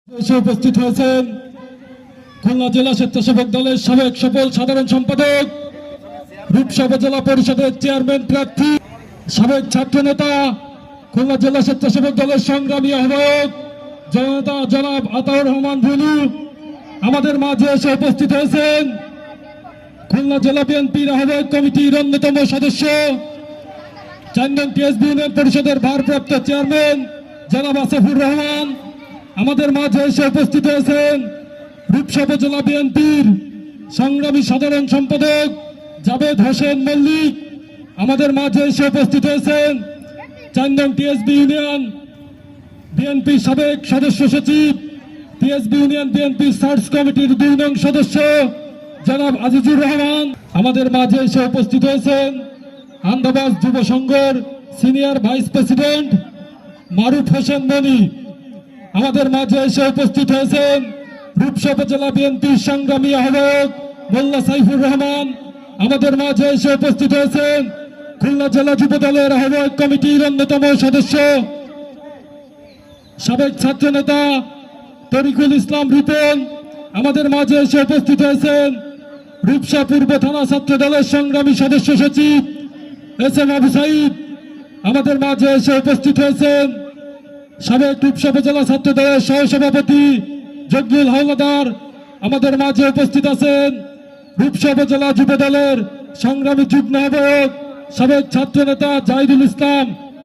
এসে উপস্থিত হয়েছেন খুলনা জেলা স্বেচ্ছাসেবক দলের সাবেক সফল সাধারণ সম্পাদক, রূপসা উপজেলা পরিষদের চেয়ারম্যান প্রার্থী, সাবেক ছাত্র নেতা, খুলনা জেলা স্বেচ্ছাসেবক দলের সংগ্রামী আহ্বায়ক জনতা জনাব আতাউর রহমান রুনু আমাদের মাঝে এসে উপস্থিত হয়েছেন। খুলনা জেলা বিএনপির আহ্বায়ক কমিটির অন্যতম সদস্য, ৪ নং টিএসবি ইউনিয়ন পরিষদের ভারপ্রাপ্ত চেয়ারম্যান জনাব আসিফুর রহমান আমাদের মাঝে এসে উপস্থিত হয়েছেন। রূপসা উপজেলা বিএনপির সংগ্রামী সাধারণ সম্পাদক জাবেদ হোসেন মল্লিক আমাদের মাঝে এসে উপস্থিত হয়েছেন। ৪ নং টিএসবি ইউনিয়ন বিএনপি সাবেক সদস্য সচিব, টিএসবি ইউনিয়ন বিএনপি সার্চ কমিটির ২ নং সদস্য জনাব আজিজুর রহমান আমাদের মাঝে এসে উপস্থিত হয়েছেন। আন্দাবাজ যুব সংঘের সিনিয়র ভাইস প্রেসিডেন্ট মারুফ হোসেন মনি আমাদের মাঝে এসে উপস্থিত হয়েছেন। রূপসা উপজেলা বিএনপির সংগ্রামী আহ্বায়ক মোল্লা সাইফুর রহমান আমাদের মাঝে এসে উপস্থিত হয়েছেন। খুলনা জেলা যুব দলের আহ্বায়ক কমিটির অন্যতম সদস্য, সাবেক ছাত্র নেতা তরিকুল ইসলাম রিপন আমাদের মাঝে এসে উপস্থিত হয়েছেন। রূপসা পূর্ব থানা ছাত্র দলের সংগ্রামী সদস্য সচিব এস এম আবু সাইদ আমাদের মাঝে এসে উপস্থিত হয়েছেন। সাবেক রূপসা উপজেলা ছাত্র দলের সহসভাপতি জগদুল হাওলাদার আমাদের মাঝে উপস্থিত আছেন। রূপসা উপজেলা যুব দলের সংগ্রামী যুগ্ম আহ্বায়ক সাবেক ছাত্র নেতা জাহিদুল ইসলাম